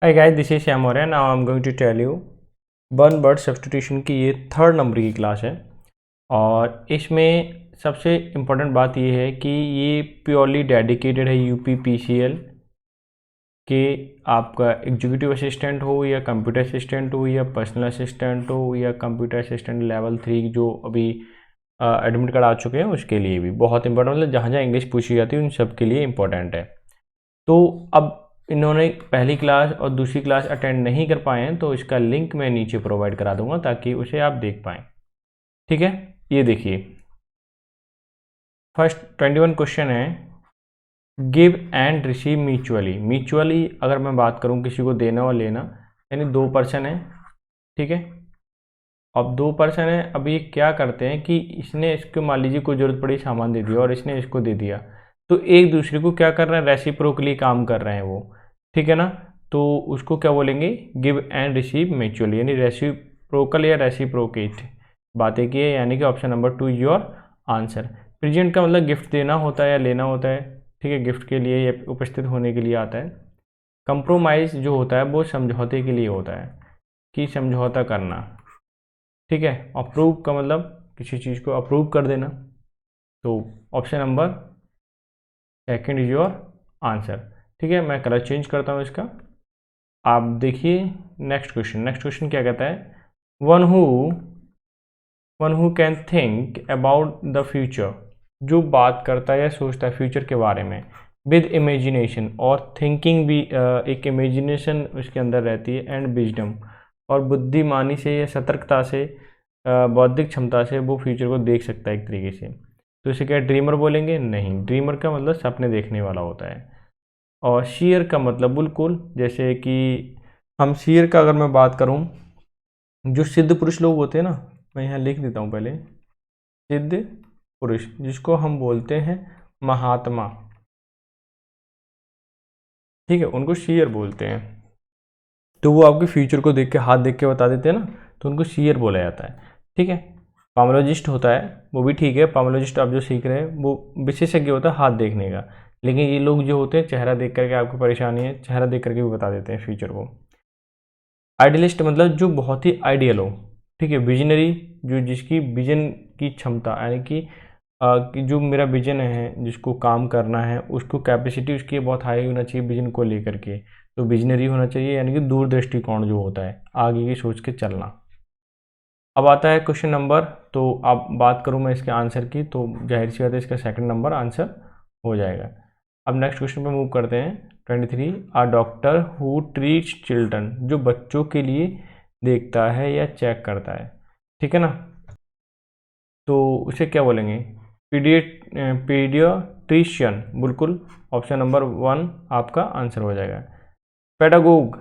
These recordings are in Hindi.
Hi guys, this is Shyam Maurya. Now I'm going to tell you one word substitution की ये 3rd नंबर की क्लास है और इसमें सबसे इम्पोर्टेंट बात ये है कि ये प्योरली डेडिकेटेड है यूपी पीसीएल के आपका एग्जीक्यूटिव असिस्टेंट हो या कंप्यूटर असिस्टेंट हो या पर्सनल असिस्टेंट हो या कंप्यूटर असिस्टेंट लेवल 3 जो अभी एडमिट कार्ड आ चुके हैं उसके लिए भी बहुत इंपॉर्टेंट, मतलब जहाँ जहाँ इंग्लिश पूछी जाती है उन सब के लिए इम्पोर्टेंट है। तो अब इन्होंने पहली क्लास और दूसरी क्लास अटेंड नहीं कर पाए हैं तो इसका लिंक मैं नीचे प्रोवाइड करा दूंगा ताकि उसे आप देख पाएँ। ठीक है, ये देखिए फर्स्ट 21 क्वेश्चन है, गिव एंड रिसीव म्यूचुअली अगर मैं बात करूं किसी को देना और लेना, यानी 2 पर्सन है। ठीक है, अब 2 पर्सन है, अब ये क्या करते हैं कि इसने इसको मान लीजिए कोई ज़रूरत पड़ी सामान दे दिया और इसने इसको दे दिया, तो एक दूसरे को क्या कर रहे हैं, रेसिप्रोकली काम कर रहे हैं वो। ठीक है ना, तो उसको क्या बोलेंगे, गिव एंड रिसीव म्यूचुअली, यानी रेसिप्रोकल या रेसिप्रोकेट बातें की है, यानी कि option number 2 your answer. Present का मतलब गिफ्ट देना होता है या लेना होता है। ठीक है, गिफ्ट के लिए या उपस्थित होने के लिए आता है। कंप्रोमाइज़ जो होता है वो समझौते के लिए होता है कि समझौता करना। ठीक है, अप्रूव का मतलब किसी चीज़ को अप्रूव कर देना, तो option number 2 is your answer. ठीक है, मैं कलर चेंज करता हूँ इसका। आप देखिए नेक्स्ट क्वेश्चन क्या कहता है, one who can think about the future, जो बात करता है या सोचता है फ्यूचर के बारे में विद इमेजिनेशन, और थिंकिंग भी एक इमेजिनेशन उसके अंदर रहती है, एंड विजडम, और बुद्धिमानी से या सतर्कता से बौद्धिक क्षमता से वो फ्यूचर को देख सकता है एक तरीके से। तो इसे क्या ड्रीमर बोलेंगे? नहीं, ड्रीमर का मतलब सपने देखने वाला होता है। और शेयर का मतलब बिल्कुल, जैसे कि हम शेयर का अगर मैं बात करूं, जो सिद्ध पुरुष लोग होते हैं ना, मैं यहाँ लिख देता हूँ पहले, सिद्ध पुरुष जिसको हम बोलते हैं महात्मा। ठीक है, उनको शेयर बोलते हैं। तो वो आपके फ्यूचर को देख के, हाथ देख के बता देते हैं ना, तो उनको शेयर बोला जाता है। ठीक है, पामोलॉजिस्ट होता है वो भी ठीक है, पामोलॉजिस्ट आप जो सीख रहे हैं वो विशेषज्ञ होता है हाथ देखने का, लेकिन ये लोग जो होते हैं चेहरा देख करके, आपको परेशानी है चेहरा देख करके भी बता देते हैं फ्यूचर को। आइडियलिस्ट मतलब जो बहुत ही आइडियल हो। ठीक है, विजनरी जो जिसकी विजन की क्षमता, यानी कि जो मेरा विजन है जिसको काम करना है उसको कैपेसिटी उसकी बहुत हाई होना चाहिए विजन को लेकर के, तो विजनरी होना चाहिए, यानी कि दूरदृष्टिकोण जो होता है आगे की सोच के चलना। अब आता है क्वेश्चन नंबर, तो अब बात करूँ मैं इसके आंसर की, तो जाहिर सी बात है इसका 2nd नंबर आंसर हो जाएगा। अब नेक्स्ट क्वेश्चन पे मूव करते हैं। 23, a doctor who treats children, जो बच्चों के लिए देखता है या चेक करता है। ठीक है ना, तो उसे क्या बोलेंगे, पीडियाट्रिशियन, बिल्कुल ऑप्शन नंबर 1 आपका आंसर हो जाएगा। पेडागोग,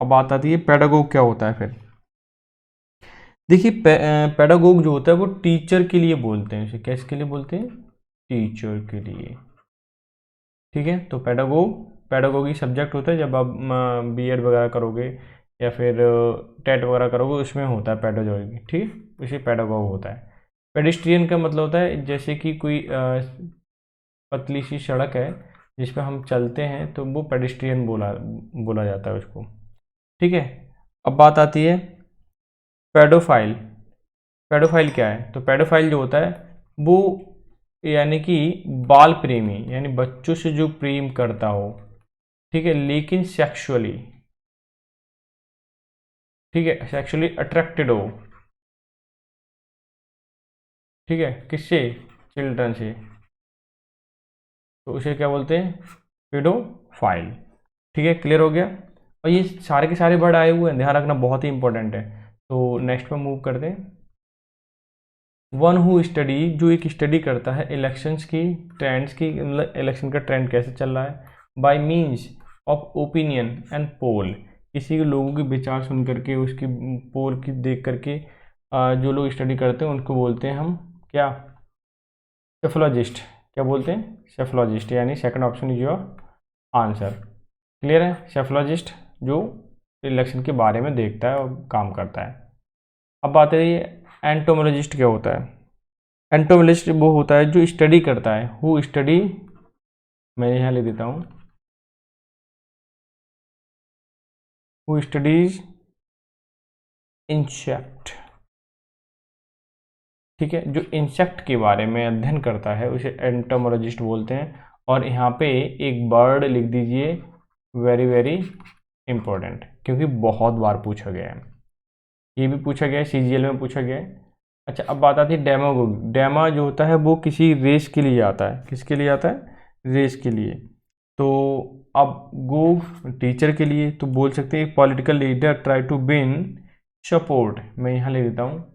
अब बात आती है पेडागोग क्या होता है फिर। देखिए पेडागोग जो होता है वो टीचर के लिए बोलते हैं, इसे किसके लिए बोलते हैं, टीचर के लिए। ठीक है, तो पेडागोगी सब्जेक्ट होता है जब आप बीएड वगैरह करोगे या फिर टेट वगैरह करोगे, उसमें होता है पेडागोगी। ठीक है, इसे पेडागोग होता है। पेडिस्ट्रियन का मतलब होता है जैसे कि कोई पतली सी सड़क है जिस पे हम चलते हैं, तो वो पेडिस्ट्रियन बोला जाता है उसको। ठीक है, अब बात आती है पेडोफाइल। पेडोफाइल क्या है, तो पेडोफाइल जो होता है वो यानी कि बाल प्रेमी, यानी बच्चों से जो प्रेम करता हो। ठीक है, लेकिन सेक्सुअली, ठीक है, सेक्सुअली अट्रैक्टेड हो। ठीक है, किससे, चिल्ड्रन से, तो उसे क्या बोलते हैं, पेडोफाइल। ठीक है, क्लियर हो गया। और ये सारे के सारे वर्ड आए हुए हैं, ध्यान रखना बहुत ही इंपॉर्टेंट है। तो नेक्स्ट पे मूव करते हैं। वन हु स्टडी, जो एक स्टडी करता है इलेक्शंस की ट्रेंड्स की, मतलब इलेक्शन का ट्रेंड कैसे चल रहा है, by means of opinion and poll, किसी के लोगों के विचार सुन करके, उसकी पोल की देख करके जो लोग स्टडी करते हैं उनको बोलते हैं हम क्या, सेफोलॉजिस्ट। क्या बोलते हैं, सेफोलॉजिस्ट, यानी 2nd option is your answer. Clear है, सेफोलॉजिस्ट जो इलेक्शन के बारे में देखता है और काम करता है। अब बात है एंटोमोलॉजिस्ट क्या होता है। एंटोमोलॉजिस्ट वो होता है जो स्टडी करता है, हु स्टडी, मैं यहाँ लिख देता हूँ, हु स्टडीज इंसेक्ट, ठीक है, जो इंसेक्ट के बारे में अध्ययन करता है उसे एंटोमोलॉजिस्ट बोलते हैं। और यहाँ पे एक वर्ड लिख दीजिए, वेरी वेरी इंपॉर्टेंट, क्योंकि बहुत बार पूछा गया है, ये भी पूछा गया है, सीजीएल में पूछा गया है। अच्छा, अब बात आती है डेमागोग। डेमा जो होता है वो किसी रेस के लिए आता है, किसके लिए आता है, रेस के लिए। तो अब गोग टीचर के लिए, तो बोल सकते हैं political leader try to win support, मैं यहाँ ले देता हूँ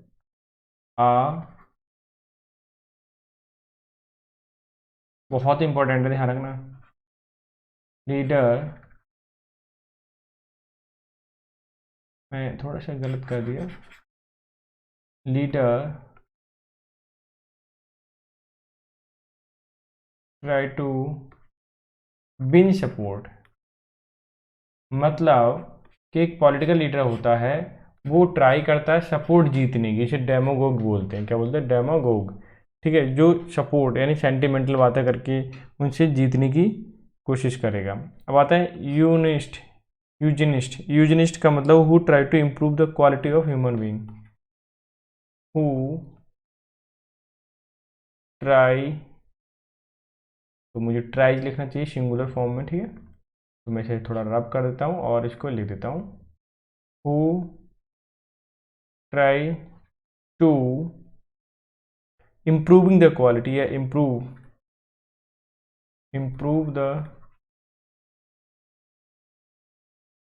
बहुत इंपॉर्टेंट है, ध्यान रखना, लीडर, मैं थोड़ा सा गलत कर दिया, leader try to win support, मतलब कि एक पॉलिटिकल लीडर होता है वो ट्राई करता है सपोर्ट जीतने की, इसे डेमोगोग बोलते हैं, क्या बोलते हैं, डेमोगोग, ठीक है, जो सपोर्ट यानी सेंटिमेंटल बातें करके उनसे जीतने की कोशिश करेगा। अब आता है यूनिस्ट, यूजिनिस्ट। यूजिनिस्ट का मतलब who try to improve the quality of human being, who try, तो मुझे ट्राइज लिखना चाहिए सिंगुलर फॉर्म में, ठीक है, तो मैं इसे थोड़ा रब कर देता हूँ और इसको लिख देता हूँ, who try to improving the quality या improve the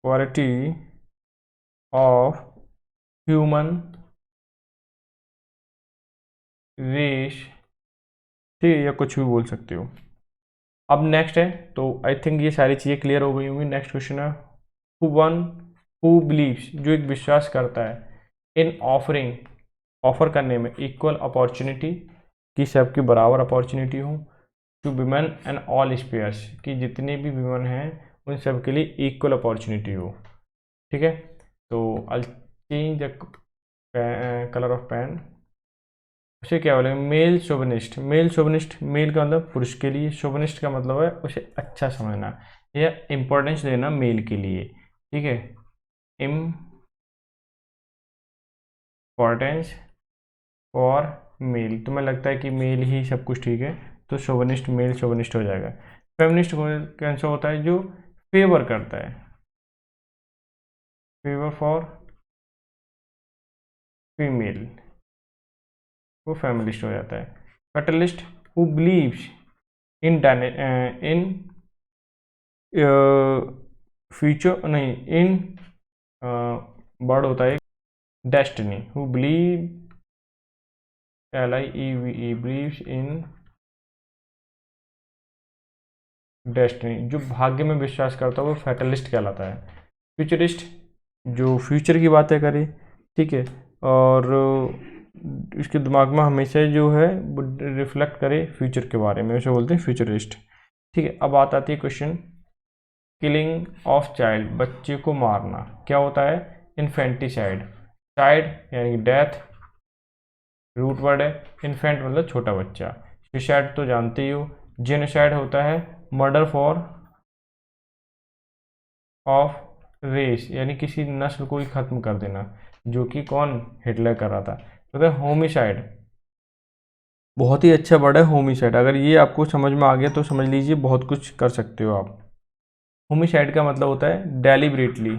quality of human race, ठीक है, या कुछ भी बोल सकते हो। अब नेक्स्ट है, तो आई थिंक ये सारी चीज़ें क्लियर हो गई होंगी। नेक्स्ट क्वेश्चन है हु वन हु बिलीव्स, जो एक विश्वास करता है इन ऑफरिंग, ऑफर करने में, इक्वल अपॉर्चुनिटी, कि सबकी बराबर अपॉर्चुनिटी हो, to women and all spheres, कि जितने भी विमेन हैं उन सब के लिए इक्वल अपॉर्चुनिटी हो, ठीक है। तो I change the colour of pen, उसे क्या बोलेंगे, male chauvinist. Male chauvinist, male का मतलब पुरुष के लिए, शोविनिस्ट का मतलब है उसे अच्छा समझना या इम्पोर्टेंस देना मेल के लिए, ठीक है, इम्पोर्टेंस फॉर मेल, तुम्हें लगता है कि मेल ही सब कुछ ठीक है, तो शोविनिस्ट मेल शोविनिस्ट हो जाएगा। फेमिनिस्ट कैंसर होता है जो फेवर करता है, फेवर फॉर फीमेल, वो फेमिनिस्ट हो जाता है। Fatalist who believes in in future, नहीं, इन वर्ड होता है destiny, who believe, LIEVE, believes in destiny, जो भाग्य में विश्वास करता है वो फैटलिस्ट कहलाता है। फ्यूचरिस्ट जो फ्यूचर की बातें करे, ठीक है, और इसके दिमाग में हमेशा जो है वो रिफ्लेक्ट करे फ्यूचर के बारे में, उसे बोलते हैं फ्यूचरिस्ट, ठीक है। अब बात आती है क्वेश्चन किलिंग ऑफ चाइल्ड, बच्चे को मारना, क्या होता है, इन्फेंटिसाइड, साइड यानी कि डेथ, रूट वर्ड है, इन्फेंट मतलब छोटा बच्चा, सुसाइड तो जानते ही हो, जेनोसाइड होता है मर्डर फॉर ऑफ रेस, यानी किसी नस्ल को ही खत्म कर देना, जो कि कौन, हिटलर कर रहा था। तो होमिसाइड, बहुत ही अच्छा वर्ड है होमिसाइड, अगर ये आपको समझ में आ गया तो समझ लीजिए बहुत कुछ कर सकते हो आप। होमिसाइड का मतलब होता है डेलिबरेटली,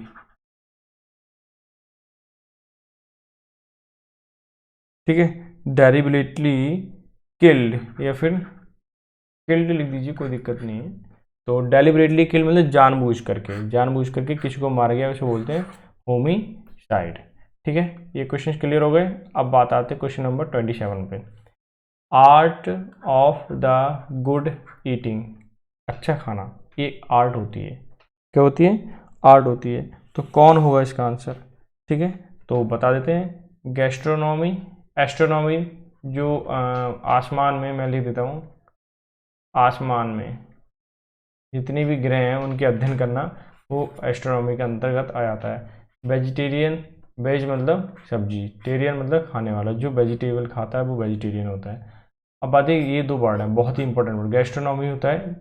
ठीक है, डेलिबरेटली किल्ड, या फिर किल्ड लिख दीजिए, कोई दिक्कत नहीं है। तो डेलिबरेटली किल मतलब जानबूझ करके, जानबूझ करके किसी को मार गया, उसे बोलते हैं होमिसाइड, ठीक है। ये क्वेश्चन क्लियर हो गए। अब बात आते हैं क्वेश्चन नंबर 27 पे, art of the good eating, अच्छा खाना, ये आर्ट होती है, क्या होती है, आर्ट होती है। तो कौन होगा इसका आंसर, ठीक है, तो बता देते हैं, गैस्ट्रोनॉमी, एस्ट्रोनॉमी जो आसमान में, मैं लिख देता हूँ, आसमान में जितने भी ग्रह हैं उनके अध्ययन करना, वो एस्ट्रोनॉमी के अंतर्गत आ जाता है। वेजिटेरियन, वेज मतलब सब्जी, टेरियन मतलब खाने वाला, जो वेजिटेबल खाता है वो वेजिटेरियन होता है। अब बात है, ये दो वर्ड हैं बहुत ही इंपॉर्टेंट वर्ड, गैस्ट्रोनॉमी होता है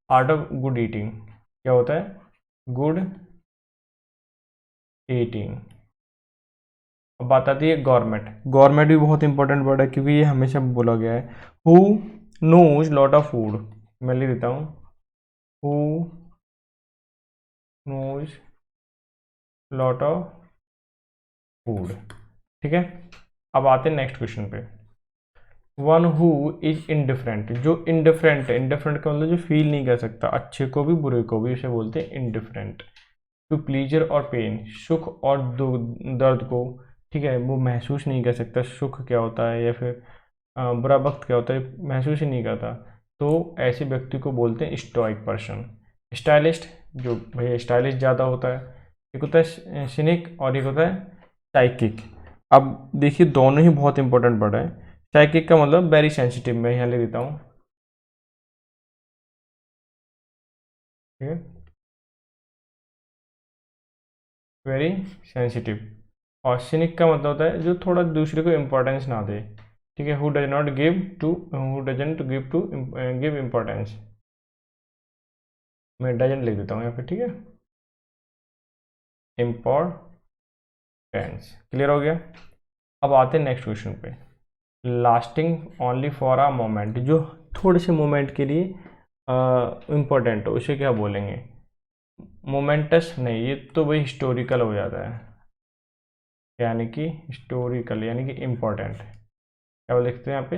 आर्ट ऑफ गुड ईटिंग, क्या होता है, गुड 18। अब बात आती है गवर्नमेंट। गवर्नमेंट भी बहुत इंपॉर्टेंट वर्ड है क्योंकि ये हमेशा बोला गया है। Who knows lot of food, मैं लिख देता हूँ who knows lot of food. ठीक है, अब आते हैं नेक्स्ट क्वेश्चन पे। वन हु इज इनडिफरेंट, जो इनडिफरेंट है, इनडिफरेंट का मतलब जो फील नहीं कर सकता, अच्छे को भी बुरे को भी, उसे बोलते हैं इनडिफरेंट। टू प्लीजर और पेन, सुख और दर्द को, ठीक है, वो महसूस नहीं कर सकता, सुख क्या होता है या फिर बुरा वक्त क्या होता है, महसूस ही नहीं करता, तो ऐसे व्यक्ति को बोलते हैं स्टोइक पर्सन। स्टाइलिस्ट, जो भैया स्टाइलिश ज़्यादा होता है, एक होता है सिनिक और एक होता है साइकिक। अब देखिए दोनों ही बहुत इंपॉर्टेंट वर्ड है। साइकिक का मतलब वेरी सेंसिटिव, मैं यहाँ लिख देता हूँ, ठीक है, वेरी सेंसिटिव। और सिनिक का मतलब होता है जो थोड़ा दूसरे को इम्पोर्टेंस ना दे, ठीक है, who does not give to, who doesn't give to give importance, मैं डजंट लिख देता हूँ यहाँ पे, ठीक है, इम्पोर्टेंस। क्लियर हो गया। अब आते हैं नेक्स्ट क्वेश्चन पे। Lasting only for a moment, जो थोड़े से मोमेंट के लिए इम्पोर्टेंट हो, उसे क्या बोलेंगे? मोमेंटस नहीं, ये तो वही हिस्टोरिकल हो जाता है, यानी कि हिस्टोरिकल यानी कि इम्पोर्टेंट। क्या लिखते हैं यहाँ पे?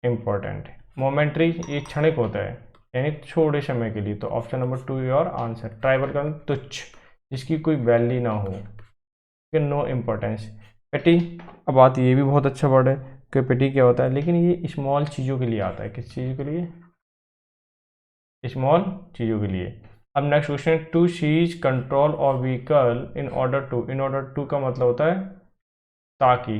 इम्पोर्टेंट। मोमेंट्री ये क्षणिक होता है, यानी थोड़े समय के लिए। तो option number 2 your answer. Tribal का तुच्छ, जिसकी कोई वैल्यू ना हो, नो इम्पोर्टेंस। पेटी, अब बात ये भी बहुत अच्छा वर्ड है कि पेटी क्या होता है, लेकिन ये स्मॉल चीज़ों के लिए आता है। किस चीज़ के लिए? स्मॉल चीज़ों के लिए। अब next question, to seize control of vehicle in order to. In order to का मतलब होता है ताकि,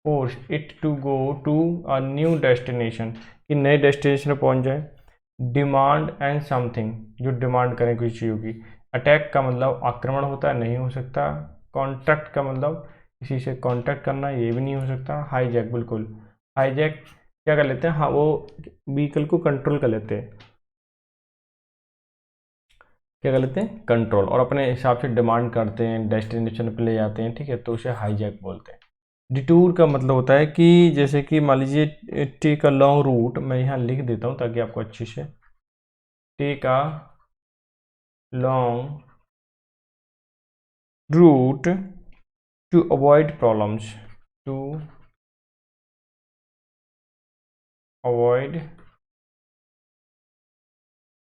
force it to go to a new destination, कि नए डेस्टिनेशन पर पहुंच जाए। डिमांड एंड समथिंग, जो डिमांड करें किसी चीज़ों की। अटैक का मतलब आक्रमण होता है, नहीं हो सकता। कॉन्ट्रैक्ट का मतलब किसी से कॉन्ट्रैक्ट करना, ये भी नहीं हो सकता। हाईजैक, बिल्कुल हाईजैक क्या कर लेते हैं, हाँ, वो व्हीकल को कंट्रोल कर लेते हैं। क्या कर लेते हैं? कंट्रोल, और अपने हिसाब से डिमांड करते हैं, डेस्टिनेशन पे ले जाते हैं, ठीक है, तो उसे हाईजैक बोलते हैं। डिटूर का मतलब होता है कि जैसे कि मान लीजिए टेक अ लॉन्ग रूट, मैं यहाँ लिख देता हूँ ताकि आपको अच्छे से, take a long route to avoid problems, to avoid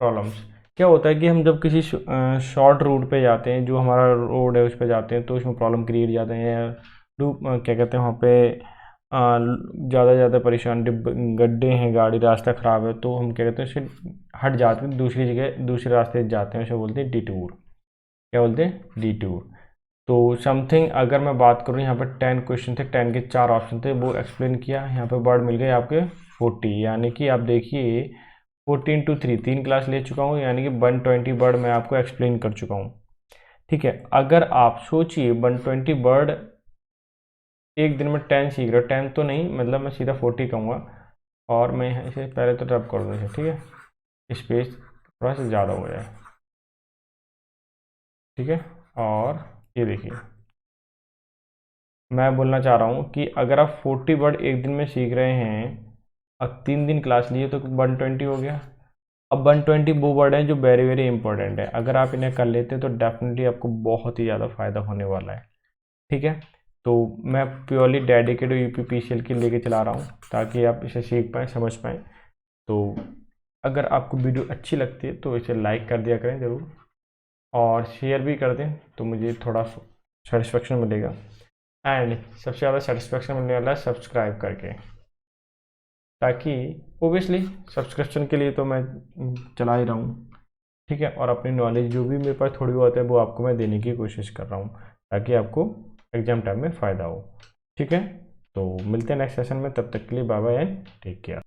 problems. क्या होता है कि हम जब किसी शॉर्ट रूट पे जाते हैं, जो हमारा रोड है उस पे जाते हैं, तो उसमें प्रॉब्लम क्रिएट जाते हैं, या क्या कहते हैं वहाँ पे ज़्यादा ज़्यादा परेशान, गड्ढे हैं, गाड़ी, रास्ता ख़राब है, तो हम क्या कहते हैं उससे हट जाते हैं, दूसरी जगह दूसरे रास्ते से जाते हैं, उसे बोलते हैं डिटूर। क्या बोलते हैं? डिटूर। तो समथिंग, अगर मैं बात करूँ, यहाँ पर 10 क्वेश्चन थे, 10 के 4 ऑप्शन थे, वो एक्सप्लेन किया। यहाँ पे वर्ड मिल गए आपके 40, यानी कि आप देखिए 14 to 3 3 क्लास ले चुका हूँ, यानी कि 120 वर्ड मैं आपको एक्सप्लेन कर चुका हूँ। ठीक है, अगर आप सोचिए 120 वर्ड एक दिन में 10 सीख रहे हो, 10 तो नहीं, मतलब मैं सीधा 40 कहूँगा, और मैं इसे पहले तो रब कर दूँ इसे, ठीक है, स्पेस थोड़ा सा ज़्यादा हो जाए, ठीक है। और ये देखिए, मैं बोलना चाह रहा हूँ कि अगर आप 40 वर्ड एक दिन में सीख रहे हैं और 3 दिन क्लास लिए, तो 120 हो गया। अब 120 वो वर्ड हैं जो वेरी वेरी इंपॉर्टेंट है, अगर आप इन्हें कर लेते हैं तो डेफिनेटली आपको बहुत ही ज़्यादा फ़ायदा होने वाला है, ठीक है। तो मैं प्योरली डेडिकेटेड यूपीपीसीएल की लेके चला रहा हूँ ताकि आप इसे सीख पाएँ, समझ पाएँ। तो अगर आपको वीडियो अच्छी लगती है तो इसे लाइक कर दिया करें ज़रूर, और शेयर भी कर दें, तो मुझे थोड़ा सेटिस्फेक्शन मिलेगा। एंड सबसे ज़्यादा सेटिस्फेक्शन मिलने वाला है सब्सक्राइब करके, ताकि ओबियसली सब्सक्रिप्शन के लिए तो मैं चला ही रहा हूँ, ठीक है, और अपनी नॉलेज जो भी मेरे पास थोड़ी बहुत है वो आपको मैं देने की कोशिश कर रहा हूँ, ताकि आपको एग्जाम टाइम में फ़ायदा हो, ठीक है। तो मिलते हैं नेक्स्ट सेशन में, तब तक के लिए bye bye and take care.